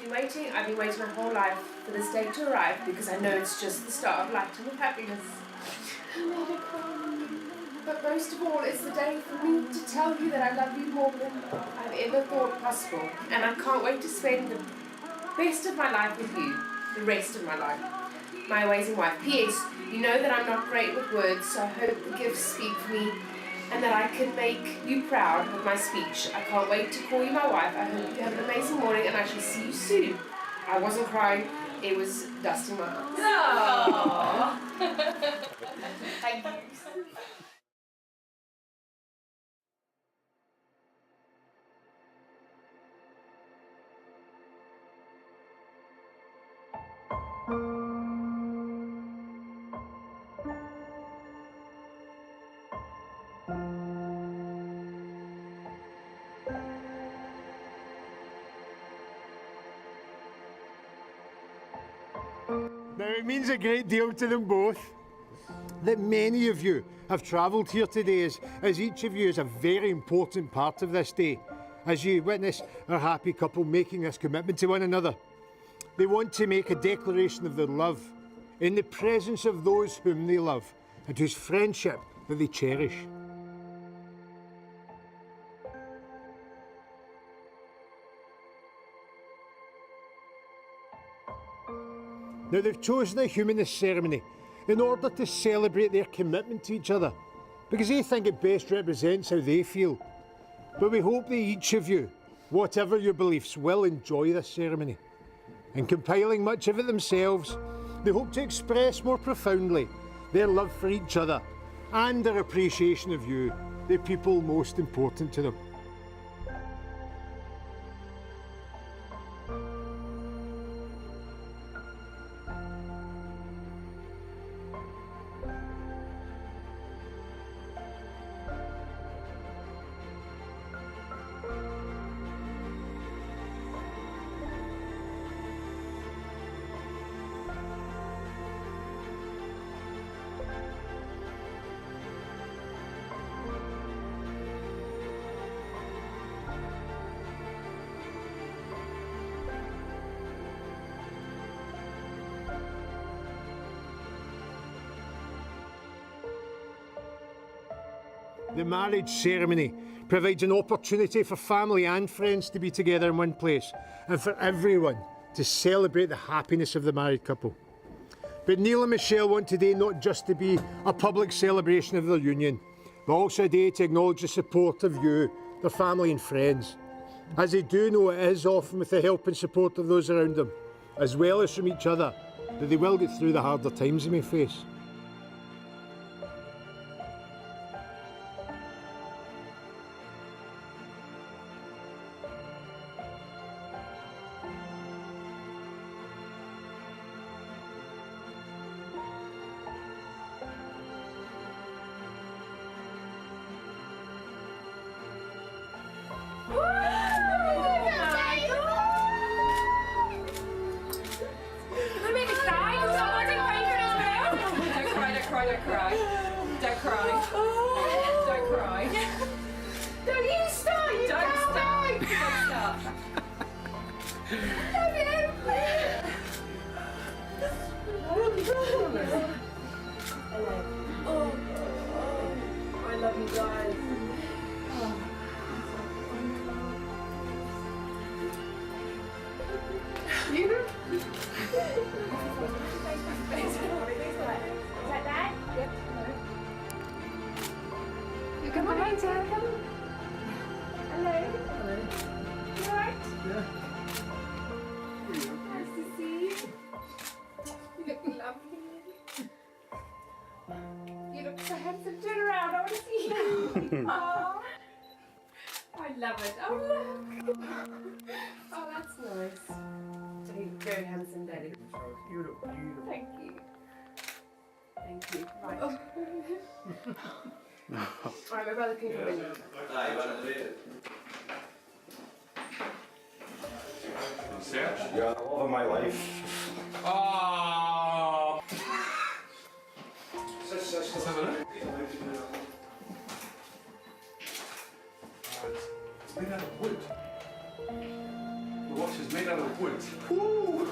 been waiting. I've been waiting my whole life for this day to arrive because I know it's just the start of lifetime of happiness. But most of all, it's the day for me to tell you that I love you more than I've ever thought possible. And I can't wait to spend the best of my life with you, the rest of my life. My amazing wife. P.S. You know that I'm not great with words, so I hope the gifts speak for me and that I can make you proud with my speech. I can't wait to call you my wife. I hope you have an amazing morning and I shall see you soon. I wasn't crying, it was dust in my eyes. Thank you. Now, it means a great deal to them both that many of you have travelled here today, as each of you is a very important part of this day, as you witness our happy couple making this commitment to one another. They want to make a declaration of their love in the presence of those whom they love and whose friendship that they cherish. Now, they've chosen a humanist ceremony in order to celebrate their commitment to each other, because they think it best represents how they feel. But we hope that each of you, whatever your beliefs, will enjoy this ceremony. In compiling much of it themselves, they hope to express more profoundly their love for each other and their appreciation of you, the people most important to them. The marriage ceremony provides an opportunity for family and friends to be together in one place and for everyone to celebrate the happiness of the married couple. But Neil and Michelle want today not just to be a public celebration of their union, but also a day to acknowledge the support of you, their family and friends, as they do know it is often with the help and support of those around them, as well as from each other, that they will get through the harder times they may face. I love you guys. You? Is that Dad? Yep. You come on, Dad. Hello. Hello. You alright? Yeah. Nice to see you. You look lovely. You look so handsome. Turn around. I want to see you. Oh, I love it. Oh, look. Oh, that's nice. Very handsome, Daddy. You look beautiful. Thank you. Thank you. Right. Alright, my brother can come in. Yeah, the love of my life. Oh. Let's have a look. It's made out of wood. The watch is made out of wood. Woo!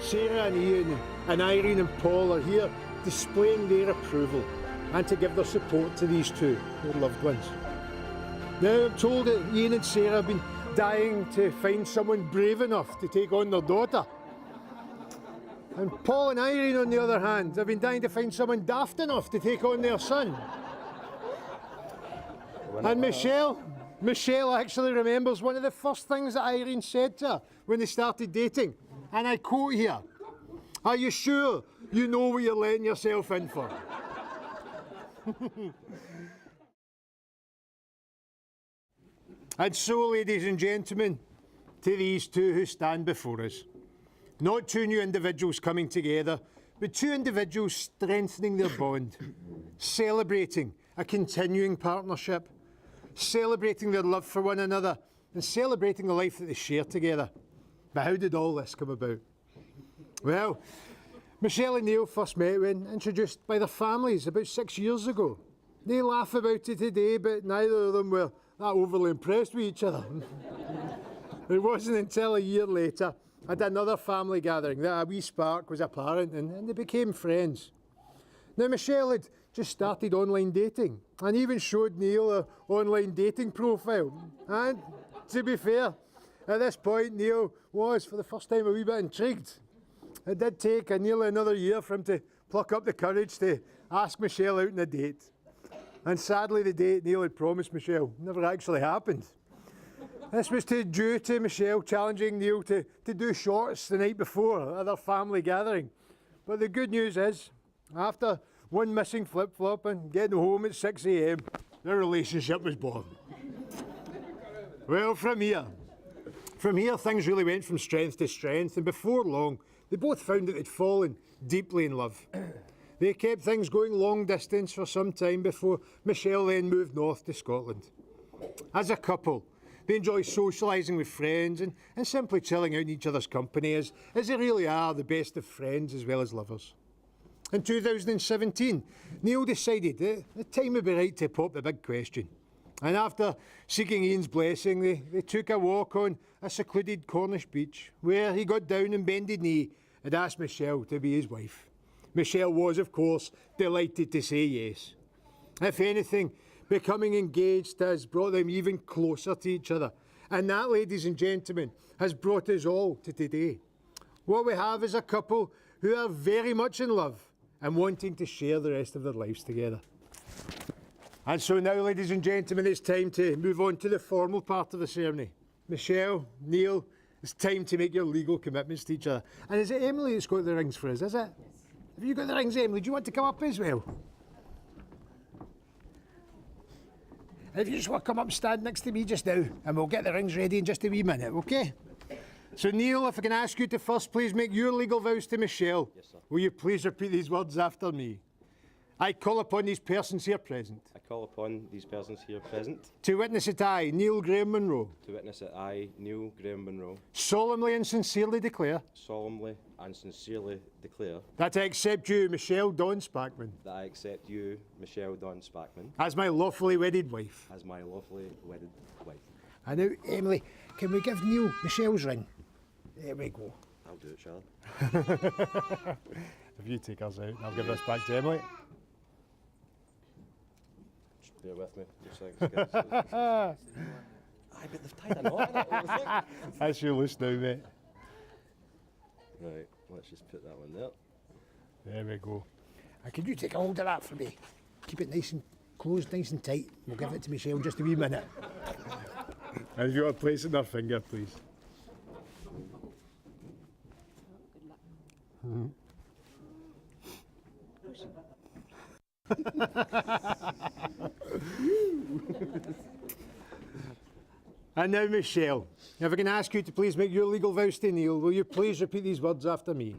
Sarah and Ian and Irene and Paul are here displaying their approval and to give their support to these two, their loved ones. Now I'm told that Ian and Sarah have been dying to find someone brave enough to take on their daughter. And Paul and Irene, on the other hand, have been dying to find someone daft enough to take on their son. And Michelle actually remembers one of the first things that Irene said to her when they started dating. And I quote here, "Are you sure you know what you're letting yourself in for?" And so, ladies and gentlemen, to these two who stand before us. Not two new individuals coming together, but two individuals strengthening their bond, celebrating a continuing partnership, celebrating their love for one another, and celebrating the life that they share together. But how did all this come about? Well, Michelle and Neil first met when introduced by their families about 6 years ago. They laugh about it today, but neither of them were that overly impressed with each other. It wasn't until a year later at another family gathering that a wee spark was apparent and they became friends. Now, Michelle had just started online dating and even showed Neil her online dating profile. And to be fair, at this point, Neil was, for the first time, a wee bit intrigued. It did take nearly another year for him to pluck up the courage to ask Michelle out on a date. And sadly, the date Neil had promised Michelle never actually happened. This was due to Michelle challenging Neil to do shorts the night before at their family gathering. But the good news is, after one missing flip-flop and getting home at 6 a.m, their relationship was born. Well, from here, things really went from strength to strength, and before long, they both found that they'd fallen deeply in love. They kept things going long distance for some time before Michelle then moved north to Scotland. As a couple, they enjoy socialising with friends and simply chilling out in each other's company as they really are the best of friends as well as lovers. In 2017, Neil decided that the time would be right to pop the big question. And after seeking Ian's blessing, they took a walk on a secluded Cornish beach where he got down on bended knee and asked Michelle to be his wife. Michelle was, of course, delighted to say yes. If anything, becoming engaged has brought them even closer to each other. And that, ladies and gentlemen, has brought us all to today. What we have is a couple who are very much in love and wanting to share the rest of their lives together. And so now, ladies and gentlemen, it's time to move on to the formal part of the ceremony. Michelle, Neil, it's time to make your legal commitments to each other. And is it Emily that's got the rings for us, is it? Yes. Have you got the rings, Emily? Do you want to come up as well? If you just want to come up and stand next to me just now, and we'll get the rings ready in just a wee minute, okay? So Neil, if I can ask you to first please make your legal vows to Michelle. Yes, sir. Will you please repeat these words after me? I call upon these persons here present. I call upon these persons here present. To witness that I, Neil Graham Munro. To witness that I, Neil Graham Munro. Solemnly and sincerely declare. Solemnly and sincerely declare. That I accept you, Michelle Dawn Spackman. That I accept you, Michelle Dawn Spackman. As my lawfully wedded wife. As my lawfully wedded wife. And now, Emily, can we give Neil Michelle's ring? There we go. I'll do it, shall I? If you take us out, I'll give this back to Emily. Just bear with me. Aye, but they've tied a knot in it. That's your loose now, mate. Right, let's just put that one there. There we go. Can you take a hold of that for me? Keep it nice and closed, nice and tight. We'll give it to Michelle just a wee minute. Have you got a place in her finger, please? And now, Michelle, if I can ask you to please make your legal vows to Neil, will you please repeat these words after me?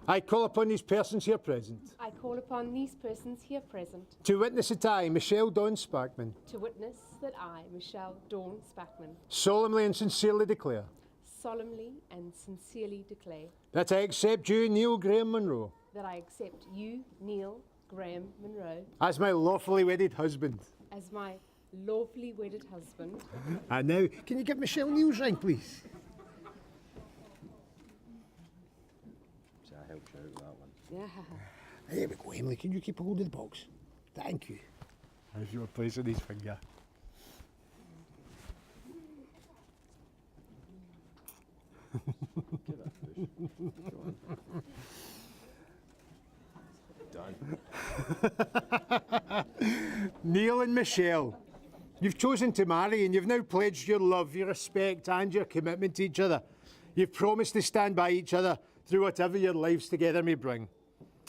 I call upon these persons here present I call upon these persons here present to witness that I, Michelle Dawn Spackman, to witness that I, Michelle Dawn Spackman, solemnly and sincerely declare solemnly and sincerely declare that I accept you, Neil Graham Munro, that I accept you, Neil Graham Munro, as my lawfully wedded husband. as my lawfully wedded husband. And now, can you give Michelle Neil's ring, please? So I helped you out with that one. Yeah. There we go, Emily. Can you keep a hold of the box? Thank you. How's your place on his finger? Give that a push. Go on. Done. Neil and Michelle, you've chosen to marry and you've now pledged your love, your respect and your commitment to each other. You've promised to stand by each other through whatever your lives together may bring.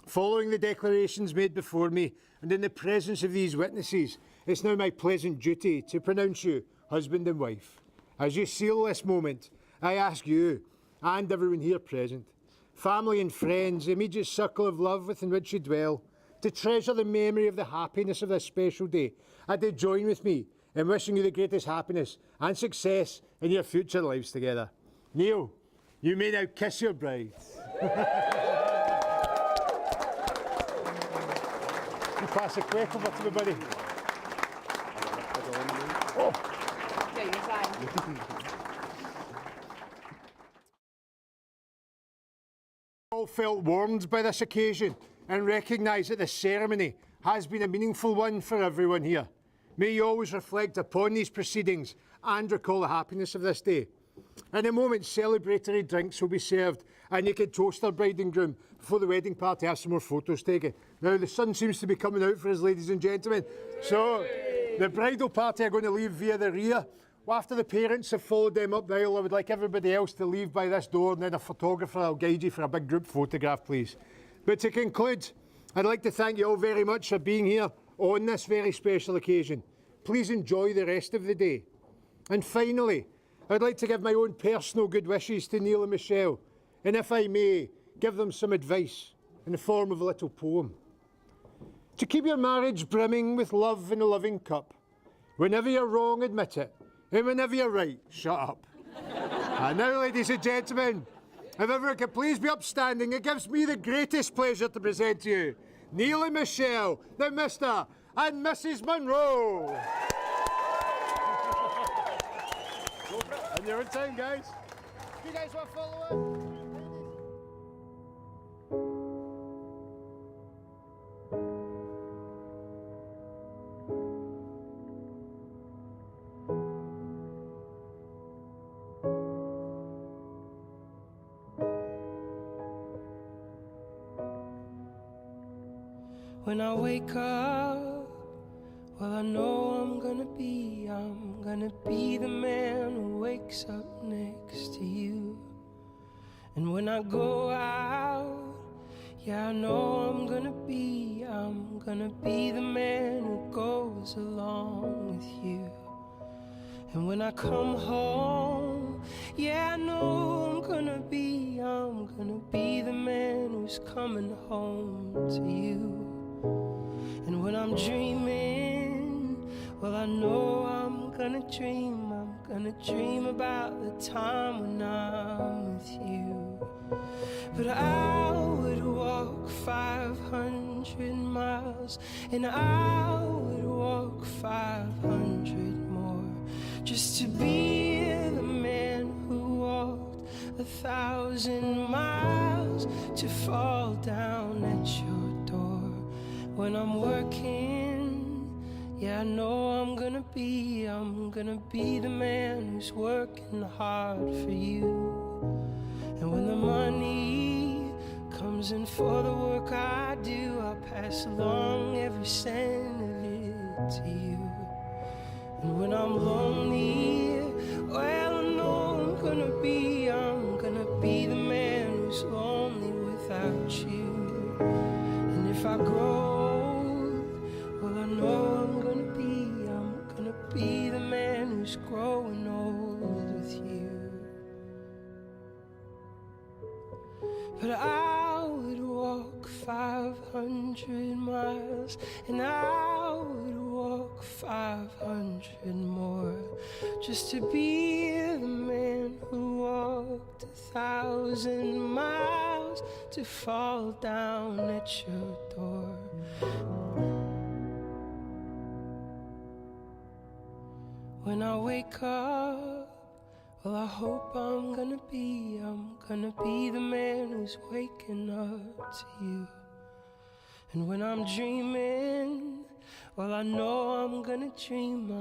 Following the declarations made before me and in the presence of these witnesses, it's now my pleasant duty to pronounce you husband and wife. As you seal this moment, I ask you and everyone here present, family and friends, the immediate circle of love within which you dwell, to treasure the memory of the happiness of this special day and to join with me in wishing you the greatest happiness and success in your future lives together. Neil, you may now kiss your bride. You pass the cake over to me, buddy. Oh. Yeah, you're fine. All felt warmed by this occasion and recognise that the ceremony has been a meaningful one for everyone here. May you always reflect upon these proceedings and recall the happiness of this day. In a moment, celebratory drinks will be served and you can toast our bride and groom before the wedding party has some more photos taken. Now, the sun seems to be coming out for us, ladies and gentlemen. So, the bridal party are going to leave via the rear. Well, after the parents have followed them up the aisle, I would like everybody else to leave by this door and then a photographer will guide you for a big group photograph, please. But to conclude, I'd like to thank you all very much for being here on this very special occasion. Please enjoy the rest of the day. And finally, I'd like to give my own personal good wishes to Neil and Michelle, and if I may, give them some advice in the form of a little poem. To keep your marriage brimming with love in a loving cup, whenever you're wrong, admit it, and whenever you're right, shut up. And now, ladies and gentlemen, if everyone could please be upstanding, it gives me the greatest pleasure to present to you Neil and Michelle, the Mr. and Mrs Munro. And you're in time, guys. You guys want to follow it? When I wake up, well, I know I'm gonna be the man who wakes up next to you. And when I go out, yeah, I know I'm gonna be the man who goes along with you. And when I come home, yeah, I know I'm gonna be the man who's coming home to you. And when I'm dreaming, well, I know I'm gonna dream about the time when I'm with you. But I would walk 500 miles, and I would walk 500 more, just to be the man who walked 1,000 miles, to fall down at your door. When I'm working, yeah, I know I'm gonna be the man who's working hard for you. And when the money comes in for the work I do, I'll pass along every cent of it to you. And when I'm lonely, well, I know I'm gonna be the man who's lonely without you. And if I grow old, well, I know I'm gonna be the man who's growing old with you. But I would walk 500 miles, and I would walk 500 more, just to be the man who walked 1,000 miles to fall down at your door. When I wake up, well, I hope I'm gonna be the man who's waking up to you. And when I'm dreaming, well, I know I'm gonna dream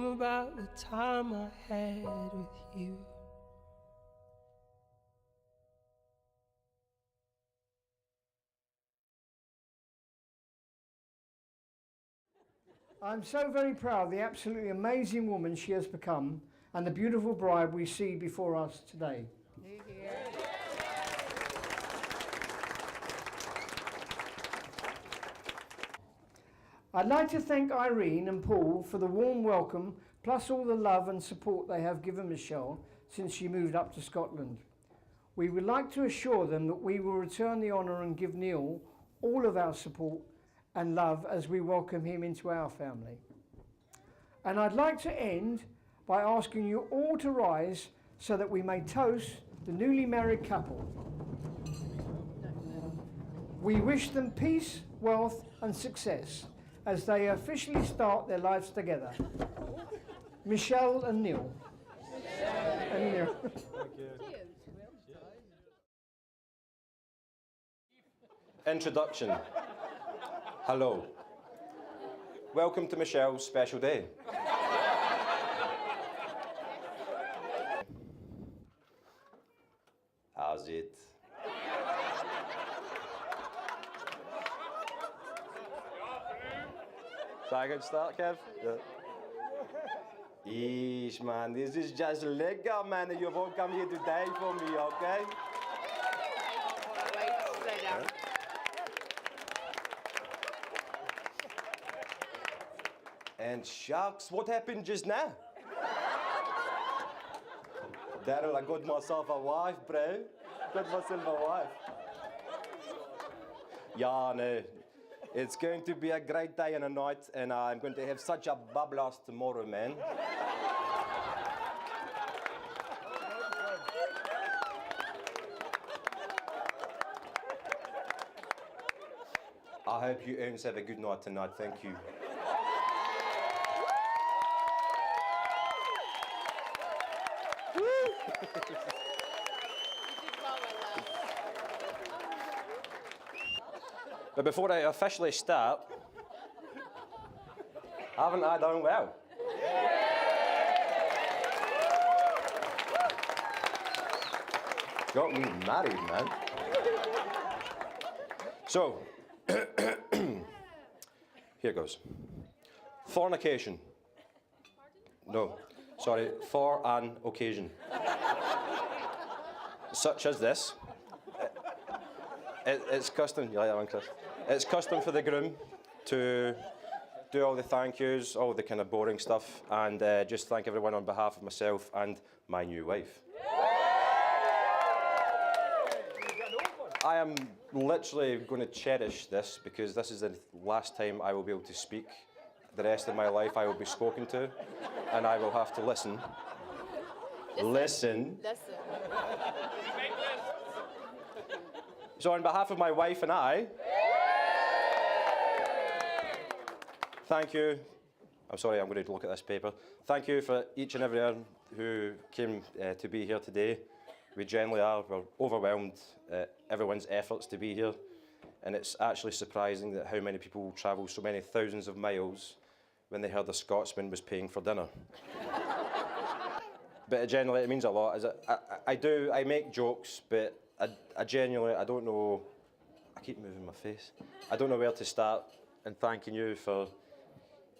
about the time I had with you. I'm so very proud of the absolutely amazing woman she has become and the beautiful bride we see before us today. I'd like to thank Irene and Paul for the warm welcome, plus all the love and support they have given Michelle since she moved up to Scotland. We would like to assure them that we will return the honour and give Neil all of our support and love as we welcome him into our family. And I'd like to end by asking you all to rise so that we may toast the newly married couple. We wish them peace, wealth and success as they officially start their lives together. Michelle and Neil. And Neil. Introduction. Hello. Welcome to Michelle's special day. How's it? Is that a good start, Kev? Yeah. Eesh, man, this is just lekker, man, that you've all come here today for me, okay? And shucks, what happened just now? Daryl, I got myself a wife, bro. Got myself a wife. Yeah, no. It's going to be a great day and a night, and I'm going to have such a blast tomorrow, man. I hope you earns have a good night tonight. Thank you. But before I officially start, haven't I done well? Got me married, man. So, here goes. Fornication. No, sorry, for an occasion. Such as this. It's custom, you like that one, Chris? It's custom for the groom to do all the thank yous, all the kind of boring stuff, and just thank everyone on behalf of myself and my new wife. I am literally going to cherish this because this is the last time I will be able to speak. The rest of my life I will be spoken to, and I will have to listen. Listen. So on behalf of my wife and I, thank you. I'm sorry, I'm going to look at this paper. Thank you for each and every one who came to be here today. We generally are. We're overwhelmed at everyone's efforts to be here. And it's actually surprising that how many people travel so many thousands of miles when they heard a Scotsman was paying for dinner. but it genuinely, it means a lot. I make jokes, but I genuinely, I don't know, I keep moving my face. I don't know where to start in thanking you for,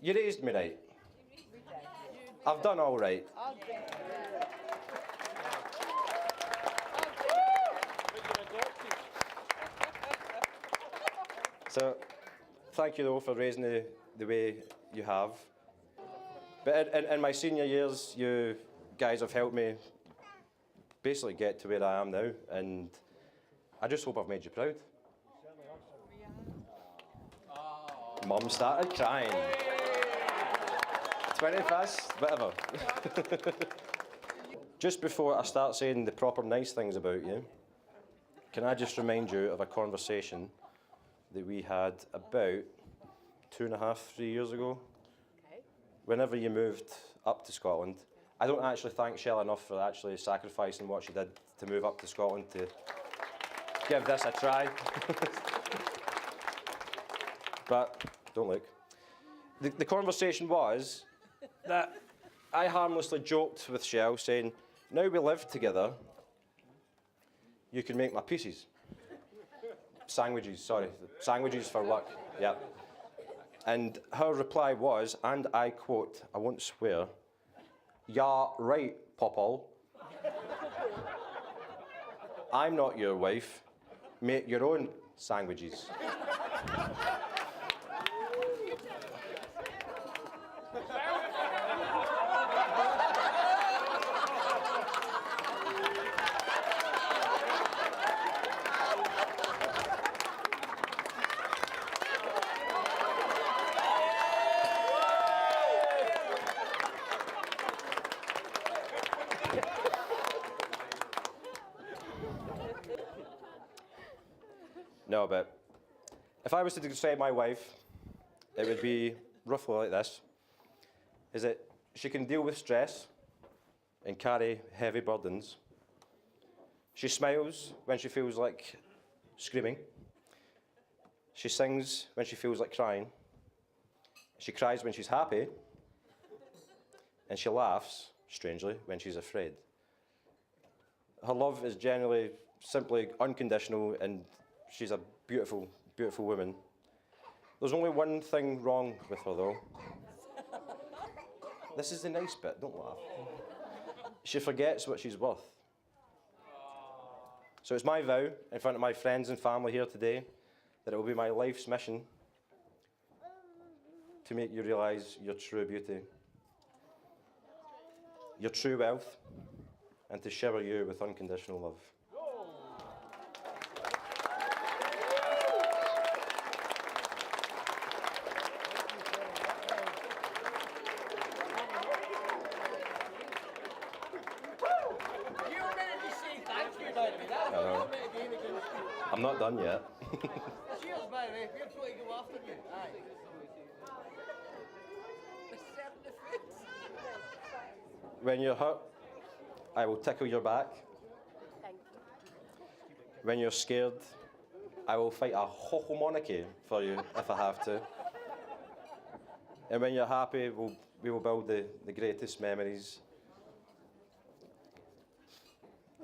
you raised me right. I've done all right. So, thank you though for raising me the way you have. But in my senior years, you guys have helped me basically get to where I am now, and I just hope I've made you proud. Mum started crying. 21st, whatever. Just before I start saying the proper nice things about you, can I just remind you of a conversation that we had about 2.5, 3 years ago? Okay. Whenever you moved up to Scotland, I don't actually thank Shell enough for actually sacrificing what she did to move up to Scotland to give this a try. But don't look. The conversation was that I harmlessly joked with Shell saying, now we live together, you can make my pieces. Sandwiches, sorry. Sandwiches for work, yeah. And her reply was, and I quote, I won't swear, "Ya right, Popple. I'm not your wife. Make your own sandwiches." No, but if I was to describe my wife, it would be roughly like this. Is that she can deal with stress and carry heavy burdens. She smiles when she feels like screaming. She sings when she feels like crying. She cries when she's happy. And she laughs, strangely, when she's afraid. Her love is generally simply unconditional, and she's a beautiful, beautiful woman. There's only one thing wrong with her, though. This is the nice bit, don't laugh. She forgets what she's worth. So it's my vow, in front of my friends and family here today, that it will be my life's mission to make you realise your true beauty, your true wealth, and to shower you with unconditional love. I'm not done yet. Cheers, by the way. We're trying to go after you. Aye. When you're hurt, I will tickle your back. When you're scared, I will fight a hohomonarchy for you if I have to. And when you're happy, we will build the greatest memories.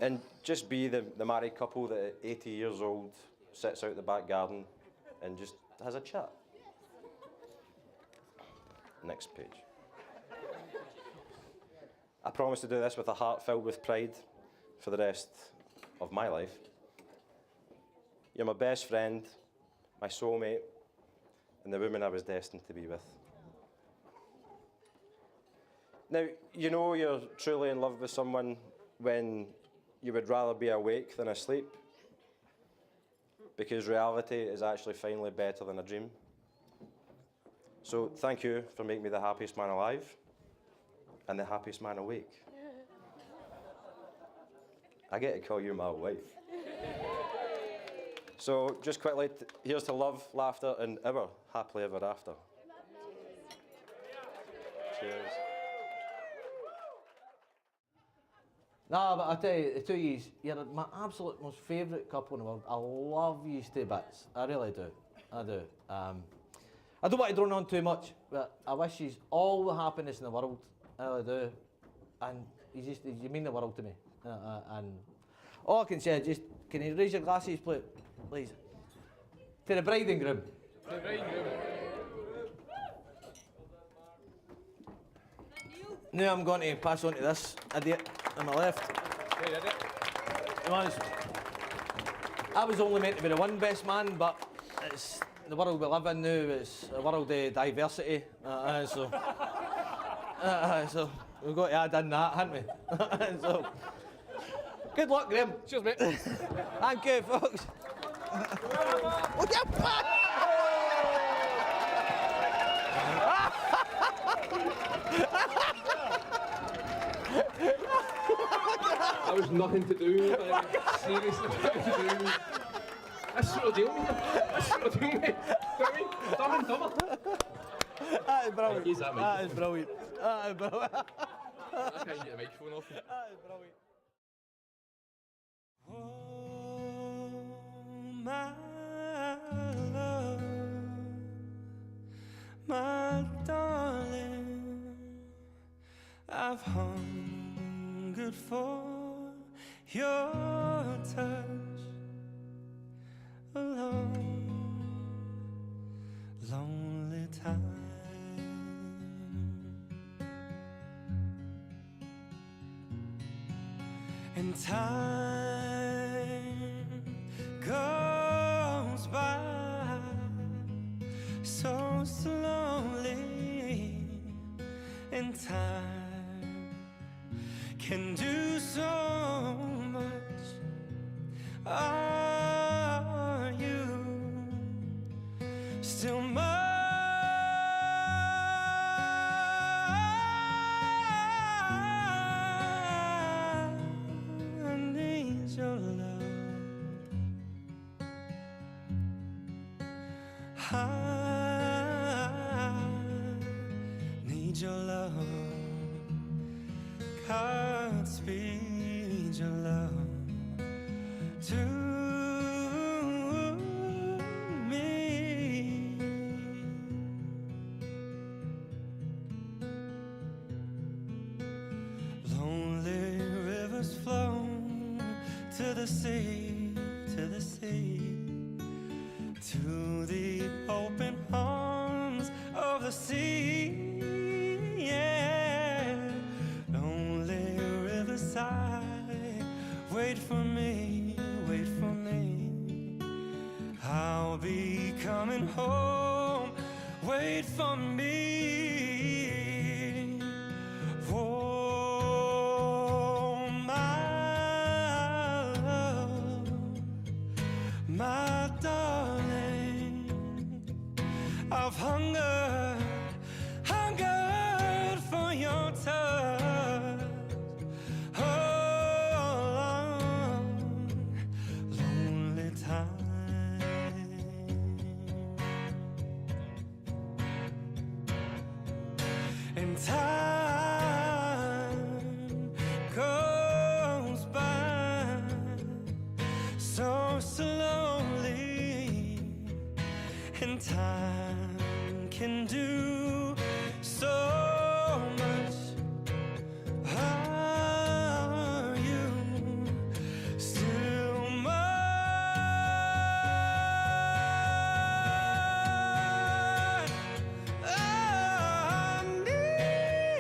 And just be the married couple that at 80 years old sits out the back garden and just has a chat. Next page. I promise to do this with a heart filled with pride for the rest of my life. You're my best friend, my soulmate, and the woman I was destined to be with. Now, you know you're truly in love with someone when you would rather be awake than asleep, because reality is actually finally better than a dream. So thank you for making me the happiest man alive and the happiest man awake. I get to call you my wife. So just quickly, here's to love, laughter, and ever happily ever after. Cheers. No, but I tell you, the two of you, you're my absolute most favourite couple in the world. I love you to bits. I really do. I do. I don't want to drone on too much, but I wish you all the happiness in the world. I really do. And you mean the world to me. And all I can say is just, can you raise your glasses, please? To the bride and groom. To the bride and groom. Now I'm going to pass on to this idiot on my left. Hey, idiot. I was only meant to be the one best man, but it's the world we live in now. It's a world of diversity, so we've got to add in that, haven't we? So, good luck, Graham. Cheers, mate. Thank you, folks. That was nothing to do with it. Seriously, nothing to do with it. That's sort of deal with you. That's sort of deal with me. You know what I mean? Dumb and dumber. That is brilliant. Use that That is brilliant. That is brilliant. I can't get the microphone off. That is brilliant. Oh, my love, my darling, I've hungered for your touch a long, lonely time. And time goes by so slowly, and time can do so much. Are you still mine? I need your love. I need your love. Godspeed your love to me. Lonely rivers flow to the sea, to the sea, to the open arms of the sea. Yeah, lonely riverside, wait for me, wait for me. I'll be coming home, wait for me. Oh, my love, my darling, I've hungered for your touch. Oh, lonely time. And time goes by so slowly, and time can do so much. Are you still mine? I need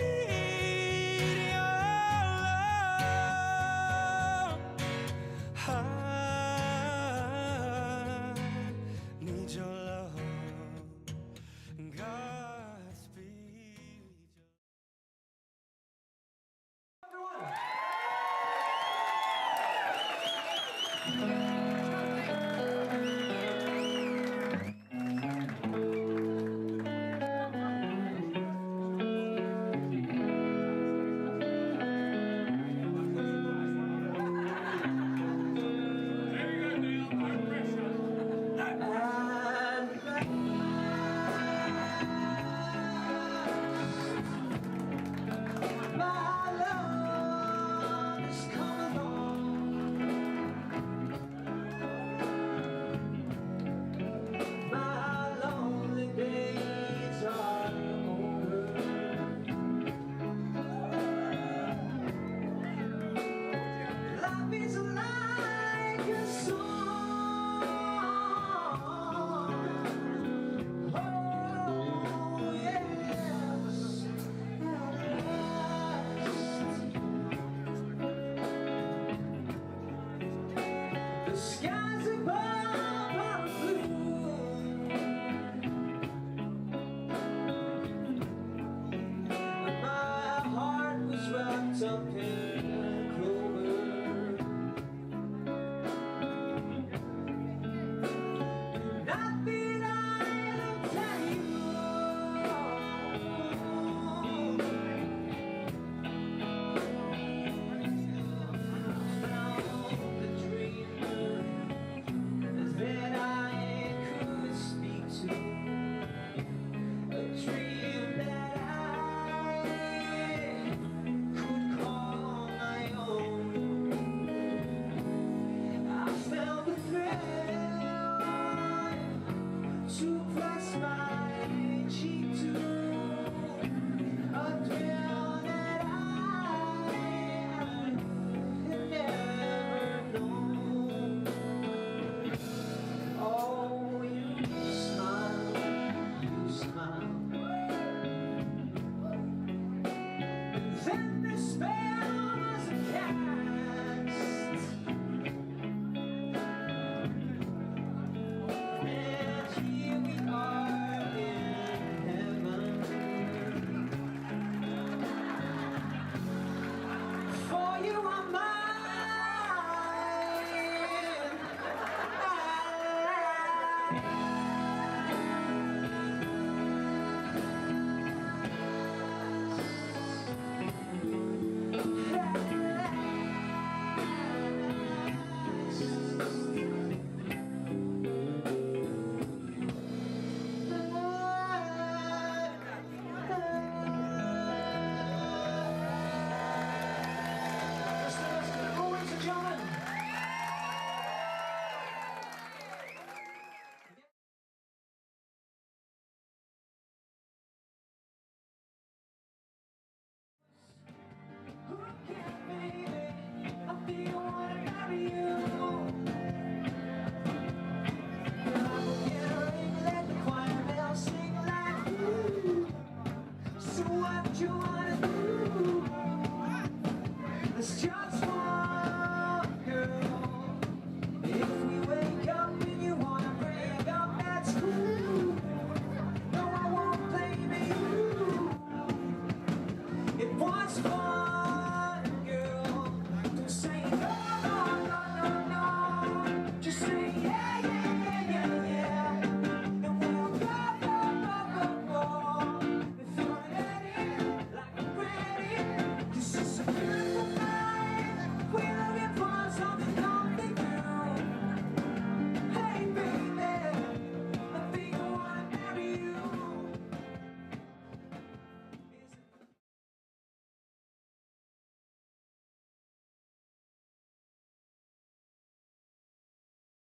just one